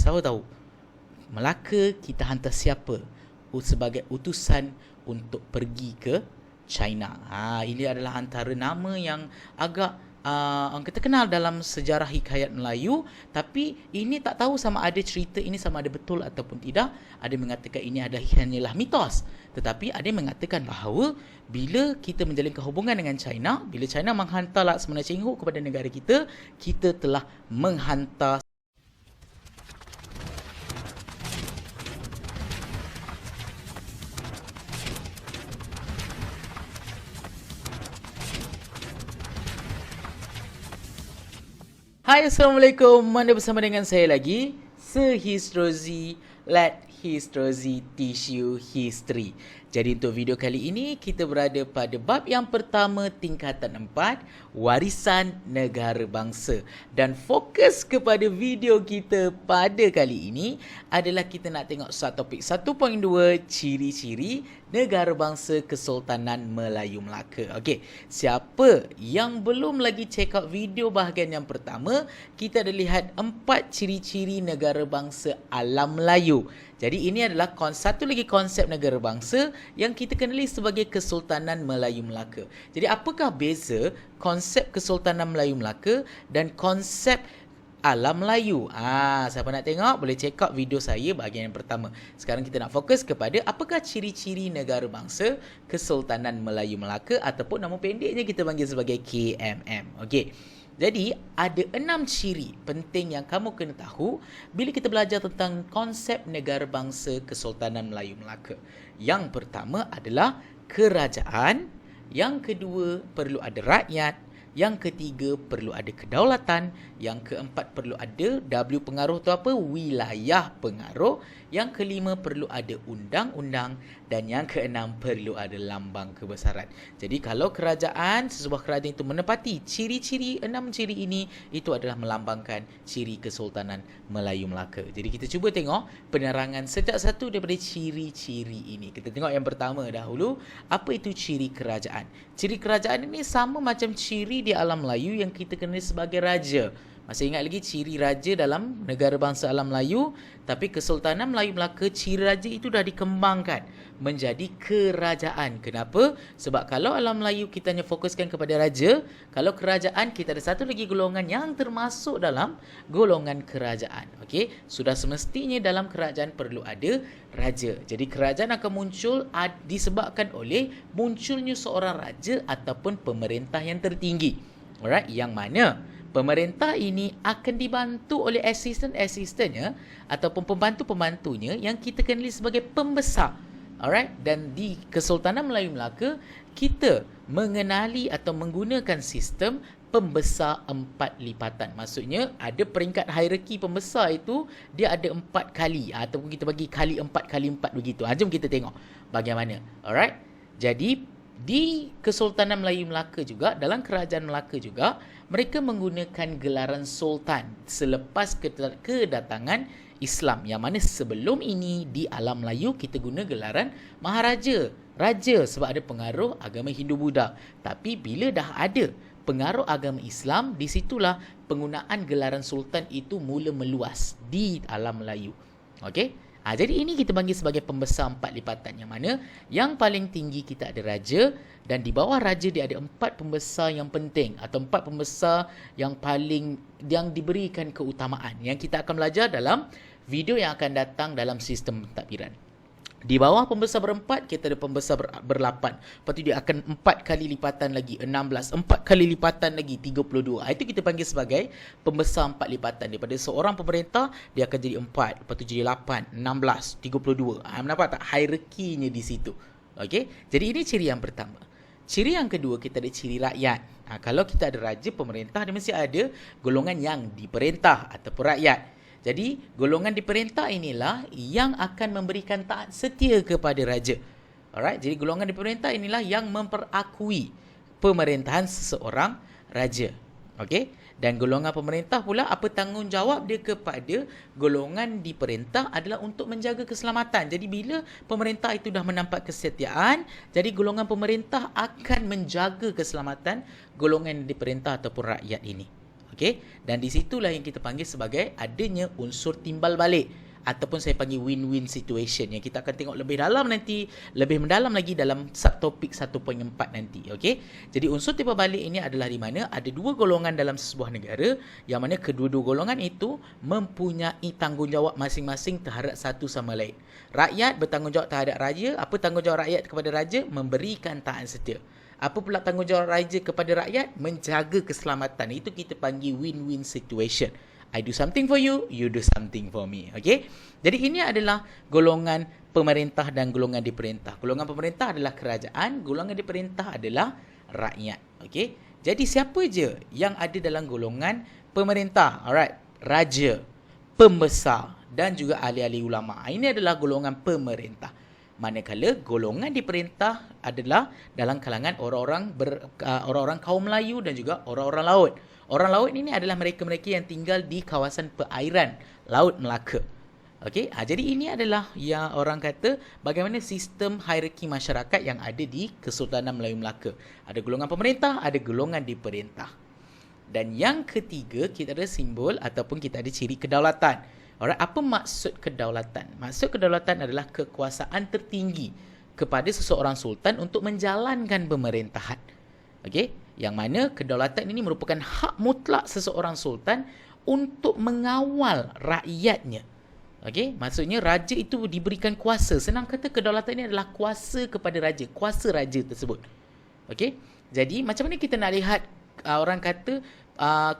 Siapa tahu Melaka kita hantar siapa sebagai utusan untuk pergi ke China. Ini adalah antara nama yang agak orang kata kenal dalam sejarah hikayat Melayu, tapi ini tak tahu sama ada cerita ini sama ada betul ataupun tidak. Ada mengatakan ini adalah hanyalah mitos, tetapi ada yang mengatakan bahawa bila kita menjalinkan hubungan dengan China, bila China menghantar Laksmana Cheng Ho kepada negara kita, kita telah menghantar. Hai, Assalamualaikum. Anda bersama dengan saya lagi, Sir Histrozi. Let Histrozi teach you history. Jadi untuk video kali ini, kita berada pada bab yang pertama tingkatan 4, warisan negara bangsa. Dan fokus kepada video kita pada kali ini adalah kita nak tengok topik 1.2, ciri-ciri negara bangsa Kesultanan Melayu Melaka. Okey, siapa yang belum lagi check out video bahagian yang pertama, kita ada lihat 4 ciri-ciri negara bangsa alam Melayu. Jadi ini adalah satu lagi konsep negara bangsa yang kita kenali sebagai Kesultanan Melayu Melaka. Jadi apakah beza konsep Kesultanan Melayu Melaka dan konsep alam Melayu? Siapa nak tengok boleh check out video saya bahagian yang pertama. Sekarang kita nak fokus kepada apakah ciri-ciri negara bangsa Kesultanan Melayu Melaka ataupun nama pendeknya kita panggil sebagai KMM. Okey. Jadi, ada 6 ciri penting yang kamu kena tahu bila kita belajar tentang konsep negara bangsa Kesultanan Melayu Melaka. Yang pertama adalah kerajaan, yang kedua perlu ada rakyat, yang ketiga perlu ada kedaulatan, yang keempat perlu ada W pengaruh tu apa? Wilayah pengaruh, yang kelima perlu ada undang-undang, dan yang keenam perlu ada lambang kebesaran. Jadi kalau kerajaan, sesebuah kerajaan itu menepati ciri-ciri 6 ciri ini, itu adalah melambangkan ciri Kesultanan Melayu Melaka. Jadi kita cuba tengok penerangan satu daripada ciri-ciri ini. Kita tengok yang pertama dahulu, apa itu ciri kerajaan? Ciri kerajaan ini sama macam ciri di alam Melayu yang kita kenal sebagai raja. Masih ingat lagi ciri raja dalam negara bangsa alam Melayu? Tapi Kesultanan Melayu Melaka, ciri raja itu dah dikembangkan menjadi kerajaan. Kenapa? Sebab kalau alam Melayu kita hanya fokuskan kepada raja, kalau kerajaan kita ada satu lagi golongan yang termasuk dalam golongan kerajaan. Okey, sudah semestinya dalam kerajaan perlu ada raja. Jadi kerajaan akan muncul disebabkan oleh munculnya seorang raja ataupun pemerintah yang tertinggi. Alright, yang mana pemerintah ini akan dibantu oleh asisten-asistennya ataupun pembantu-pembantunya yang kita kenali sebagai pembesar. Alright, dan di Kesultanan Melayu Melaka, kita mengenali atau menggunakan sistem pembesar 4 lipatan. Maksudnya ada peringkat hierarki pembesar itu, dia ada 4 kali ataupun kita bagi kali 4 kali 4 begitu. Jom kita tengok bagaimana. Alright, jadi di Kesultanan Melayu Melaka juga, dalam kerajaan Melaka juga, mereka menggunakan gelaran sultan selepas kedatangan Islam. Yang mana sebelum ini di alam Melayu kita guna gelaran maharaja, raja, sebab ada pengaruh agama Hindu-Buddha. Tapi bila dah ada pengaruh agama Islam, di situlah penggunaan gelaran sultan itu mula meluas di alam Melayu. Okey? Jadi ini kita panggil sebagai pembesar 4 lipatan, yang mana yang paling tinggi kita ada raja, dan di bawah raja dia ada 4 pembesar yang penting atau 4 pembesar yang diberikan keutamaan yang kita akan belajar dalam video yang akan datang dalam sistem pentadbiran. Di bawah pembesar berempat, kita ada pembesar berlapan. Lepas tu dia akan 4 kali lipatan lagi, 16. 4 kali lipatan lagi, 32. Itu kita panggil sebagai pembesar 4 lipatan. Daripada seorang pemerintah, dia akan jadi 4. Lepas tu jadi 8, 16, 32. Nampak tak hierarkinya di situ? Okey? Jadi ini ciri yang pertama. Ciri yang kedua, kita ada ciri rakyat. Kalau kita ada raja, pemerintah, dia mesti ada golongan yang diperintah ataupun rakyat. Jadi, golongan diperintah inilah yang akan memberikan taat setia kepada raja. Alright, jadi golongan diperintah inilah yang memperakui pemerintahan seseorang raja. Okey? Dan golongan pemerintah pula, apa tanggungjawab dia kepada golongan diperintah adalah untuk menjaga keselamatan. Jadi bila pemerintah itu dah menampak kesetiaan, jadi golongan pemerintah akan menjaga keselamatan golongan diperintah ataupun rakyat ini. Okey, dan di situlah yang kita panggil sebagai adanya unsur timbal balik ataupun saya panggil win-win situation yang kita akan tengok lebih dalam nanti, lebih mendalam lagi dalam subtopik 1.4 nanti. Okey, jadi unsur timbal balik ini adalah di mana ada dua golongan dalam sebuah negara yang mana kedua-dua golongan itu mempunyai tanggungjawab masing-masing terhadap satu sama lain. Rakyat bertanggungjawab terhadap raja. Apa tanggungjawab rakyat kepada raja? Memberikan taat setia. Apa pula tanggungjawab raja kepada rakyat? Menjaga keselamatan. Itu kita panggil win-win situation. I do something for you, you do something for me. Okay? Jadi ini adalah golongan pemerintah dan golongan diperintah. Golongan pemerintah adalah kerajaan, golongan diperintah adalah rakyat. Okay? Jadi siapa je yang ada dalam golongan pemerintah? Alright, raja, pembesar dan juga ahli-ahli ulama. Ini adalah golongan pemerintah. Manakala golongan diperintah adalah dalam kalangan orang-orang kaum Melayu dan juga orang-orang laut. Orang laut ini adalah mereka-mereka yang tinggal di kawasan perairan Laut Melaka. Okey, jadi ini adalah yang orang kata bagaimana sistem hierarki masyarakat yang ada di Kesultanan Melayu Melaka. Ada golongan pemerintah, ada golongan diperintah. Dan yang ketiga, kita ada simbol ataupun kita ada ciri kedaulatan. Alright, apa maksud kedaulatan? Maksud kedaulatan adalah kekuasaan tertinggi kepada seseorang sultan untuk menjalankan pemerintahan. Okey, yang mana kedaulatan ini merupakan hak mutlak seseorang sultan untuk mengawal rakyatnya. Okey, maksudnya raja itu diberikan kuasa. Senang kata kedaulatan ini adalah kuasa kepada raja, kuasa raja tersebut. Okey, jadi macam mana kita nak lihat orang kata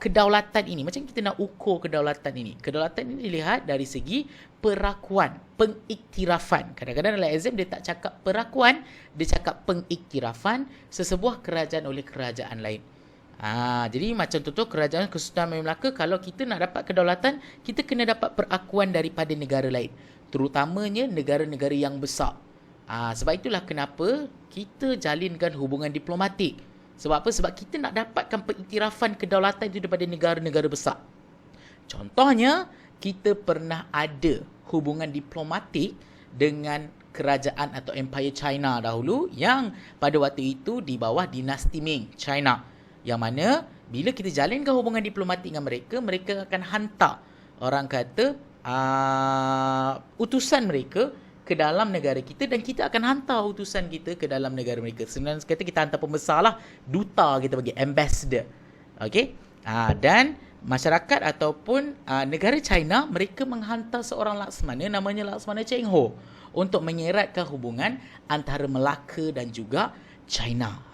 kedaulatan ini, macam kita nak ukur kedaulatan ini. Kedaulatan ini dilihat dari segi perakuan, pengiktirafan. Kadang-kadang dalam exam dia tak cakap perakuan, dia cakap pengiktirafan sesebuah kerajaan oleh kerajaan lain. Jadi macam tu kerajaan Kesultanan Melayu Melaka, kalau kita nak dapat kedaulatan, kita kena dapat perakuan daripada negara lain, terutamanya negara-negara yang besar. Sebab itulah kenapa kita jalinkan hubungan diplomatik. Sebab apa? Sebab kita nak dapatkan pengiktirafan kedaulatan itu daripada negara-negara besar. Contohnya, kita pernah ada hubungan diplomatik dengan kerajaan atau Empire China dahulu yang pada waktu itu di bawah dinasti Ming, China. Yang mana bila kita jalinkan hubungan diplomatik dengan mereka, mereka akan hantar orang kata utusan mereka ke dalam negara kita dan kita akan hantar utusan kita ke dalam negara mereka. Sebenarnya kata kita hantar pembesar lah, duta kita bagi, ambassador. Okey? Dan masyarakat ataupun negara China, mereka menghantar seorang laksamana namanya Laksamana Cheng Ho untuk menyeratkan hubungan antara Melaka dan juga China.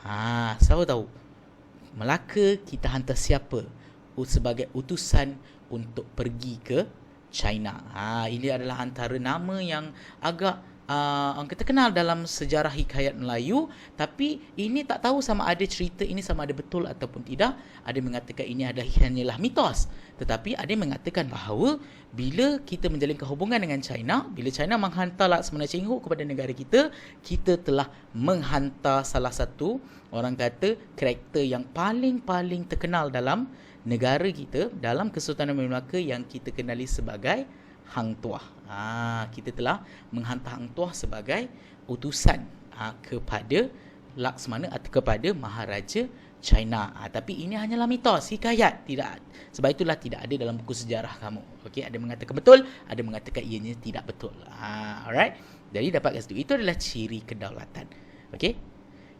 Siapa tahu? Melaka kita hantar siapa sebagai utusan untuk pergi ke China. Ini adalah antara nama yang agak kita kenal dalam sejarah hikayat Melayu, tapi ini tak tahu sama ada cerita ini sama ada betul ataupun tidak. Ada mengatakan ini adalah hanyalah mitos, tetapi ada yang mengatakan bahawa bila kita menjalinkan hubungan dengan China, bila China menghantar Laksamana Cheng Ho kepada negara kita, kita telah menghantar salah satu orang kata karakter yang paling terkenal dalam negara kita, dalam Kesultanan Melayu Melaka, yang kita kenali sebagai Hang Tuah. Kita telah menghantar Hang Tuah sebagai utusan kepada Laksamana atau kepada Maharaja China. Tapi ini hanyalah mitos, hikayat. Tidak. Sebab itulah tidak ada dalam buku sejarah kamu. Okey, ada mengatakan betul, ada mengatakan ianya tidak betul. Alright. Jadi dapat kat situ. Itu adalah ciri kedaulatan. Okey.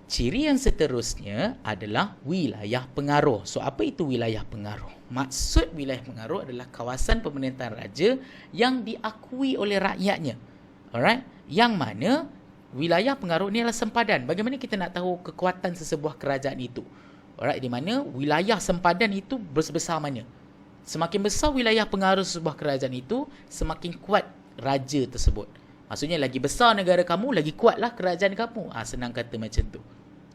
Ciri yang seterusnya adalah wilayah pengaruh. So, apa itu wilayah pengaruh? Maksud wilayah pengaruh adalah kawasan pemerintahan raja yang diakui oleh rakyatnya. Alright? Yang mana wilayah pengaruh ni adalah sempadan. Bagaimana kita nak tahu kekuatan sesebuah kerajaan itu? Alright? Di mana wilayah sempadan itu besar mana? Semakin besar wilayah pengaruh sesebuah kerajaan itu, semakin kuat raja tersebut. Maksudnya lagi besar negara kamu, lagi kuatlah kerajaan kamu. Senang kata macam tu.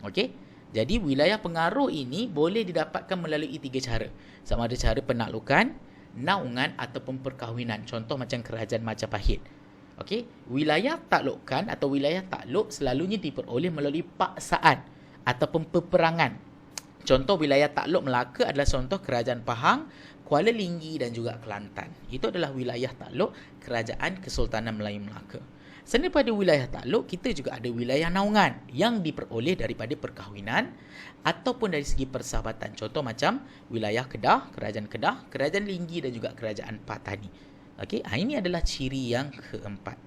Okey? Jadi wilayah pengaruh ini boleh didapatkan melalui 3 cara. Sama ada cara penaklukan, naungan ataupun perkahwinan. Contoh macam kerajaan Majapahit. Okey? Wilayah taklukan atau wilayah takluk selalunya diperoleh melalui paksaan ataupun peperangan. Contoh wilayah takluk Melaka adalah contoh kerajaan Pahang, Kuala Linggi dan juga Kelantan. Itu adalah wilayah takluk kerajaan Kesultanan Melayu Melaka. Selain daripada wilayah takluk, kita juga ada wilayah naungan yang diperoleh daripada perkahwinan ataupun dari segi persahabatan. Contoh macam wilayah Kedah, Kerajaan Linggi dan juga Kerajaan Patani. Okey, ini adalah ciri yang keempat.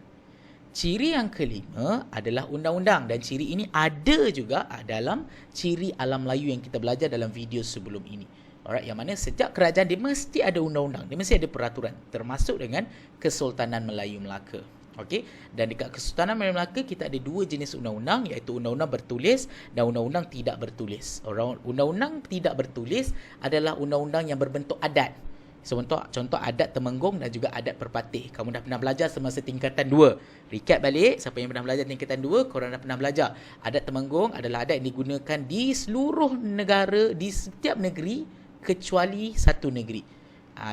Ciri yang kelima adalah undang-undang, dan ciri ini ada juga dalam ciri alam Melayu yang kita belajar dalam video sebelum ini. Alright, yang mana setiap kerajaan dia mesti ada undang-undang, dia mesti ada peraturan, termasuk dengan Kesultanan Melayu Melaka. Okey, dan dekat Kesultanan Melayu Melaka kita ada dua jenis undang-undang, iaitu undang-undang bertulis dan undang-undang tidak bertulis. Undang-undang tidak bertulis adalah undang-undang yang berbentuk adat. Contoh adat Temenggung dan juga adat Perpatih. Kamu dah pernah belajar semasa tingkatan 2. Recap balik, siapa yang pernah belajar tingkatan 2, korang dah pernah belajar. Adat Temenggung adalah adat yang digunakan di seluruh negara, di setiap negeri kecuali satu negeri.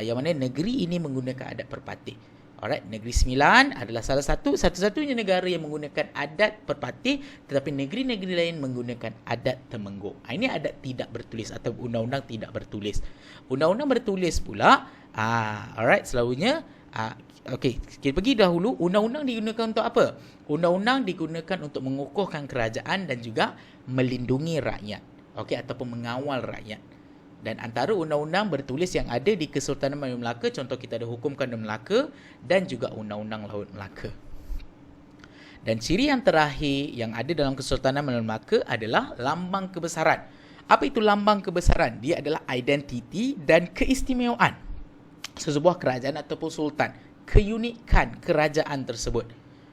Yang mana negeri ini menggunakan adat Perpatih. Alright, Negeri Sembilan adalah satu-satunya negara yang menggunakan adat Perpatih, tetapi negeri-negeri lain menggunakan adat Temenggung. Ini adat tidak bertulis atau undang-undang tidak bertulis. Undang-undang bertulis pula, alright, selalunya okey, kita pergi dahulu. Undang-undang digunakan untuk apa? Undang-undang digunakan untuk mengukuhkan kerajaan dan juga melindungi rakyat. Okey, ataupun mengawal rakyat. Dan antara undang-undang bertulis yang ada di Kesultanan Melayu Melaka, contoh kita ada Hukum Kandang Melaka dan juga Undang-Undang Laut Melaka. Dan ciri yang terakhir yang ada dalam Kesultanan Melayu Melaka adalah lambang kebesaran. Apa itu lambang kebesaran? Dia adalah identiti dan keistimewaan sesebuah kerajaan ataupun sultan, keunikan kerajaan tersebut.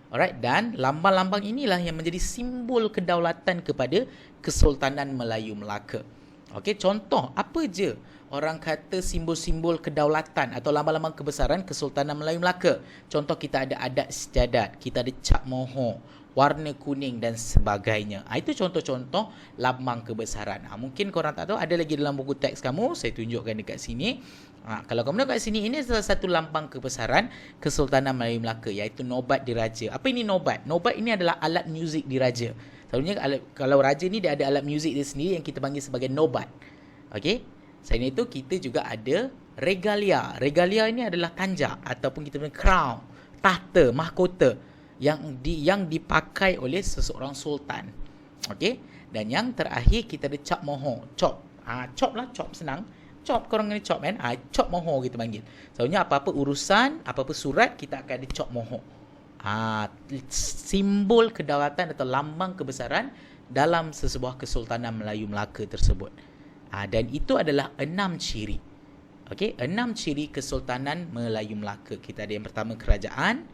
Alright, dan lambang-lambang inilah yang menjadi simbol kedaulatan kepada Kesultanan Melayu Melaka. Okey, contoh apa je orang kata simbol-simbol kedaulatan atau lambang-lambang kebesaran Kesultanan Melayu Melaka. Contoh kita ada adat istiadat, kita ada cap mohor, warna kuning dan sebagainya. Itu contoh-contoh lambang kebesaran. Mungkin korang tak tahu, ada lagi dalam buku teks kamu, saya tunjukkan dekat sini. Kalau kamu tengok kat sini, ini salah satu lambang kebesaran Kesultanan Melayu Melaka, iaitu nobat diraja. Apa ini nobat? Nobat ini adalah alat muzik diraja. Selalunya kalau raja ni dia ada alat muzik dia sendiri yang kita panggil sebagai nobat. Okey. Selain itu kita juga ada regalia. Regalia ini adalah tanja ataupun kita panggil crown, tahta, mahkota yang dipakai oleh seseorang sultan. Okey. Dan yang terakhir kita ada cap mohor. Cop. Cop lah, cop senang. Cop, korang kena cop kan? Cop mohor kita panggil. Selalunya apa-apa urusan, apa-apa surat kita akan ada cop mohor. Simbol kedaulatan atau lambang kebesaran dalam sesebuah Kesultanan Melayu Melaka tersebut. Dan itu adalah 6 ciri. Okey, 6 ciri Kesultanan Melayu Melaka. Kita ada yang pertama kerajaan,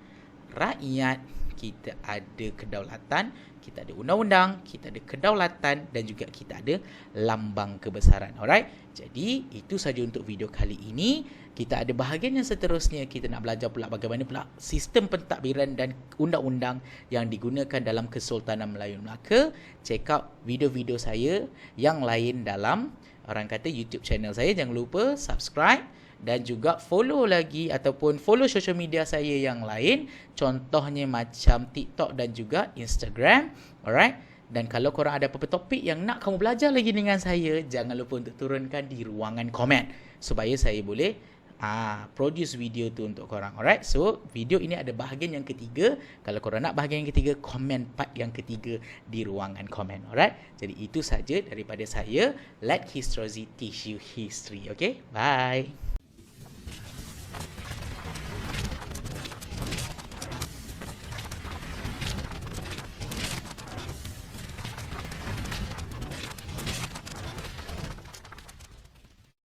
rakyat, kita ada kedaulatan, kita ada undang-undang, kita ada kedaulatan dan juga kita ada lambang kebesaran. Alright. Jadi itu saja untuk video kali ini. Kita ada bahagian yang seterusnya, kita nak belajar pula bagaimana pula sistem pentadbiran dan undang-undang yang digunakan dalam Kesultanan Melayu Melaka. Check out video-video saya yang lain dalam orang kata YouTube channel saya. Jangan lupa subscribe dan juga follow lagi ataupun follow social media saya yang lain. Contohnya macam TikTok dan juga Instagram. Alright. Dan kalau korang ada apa-apa topik yang nak kamu belajar lagi dengan saya, jangan lupa untuk turunkan di ruangan komen supaya saya boleh produce video tu untuk korang. Alright, so video ini ada bahagian yang ketiga. Kalau korang nak bahagian yang ketiga, komen part yang ketiga di ruangan komen. Alright, jadi itu saja daripada saya. Let Histrozi teach you history. Okay, bye.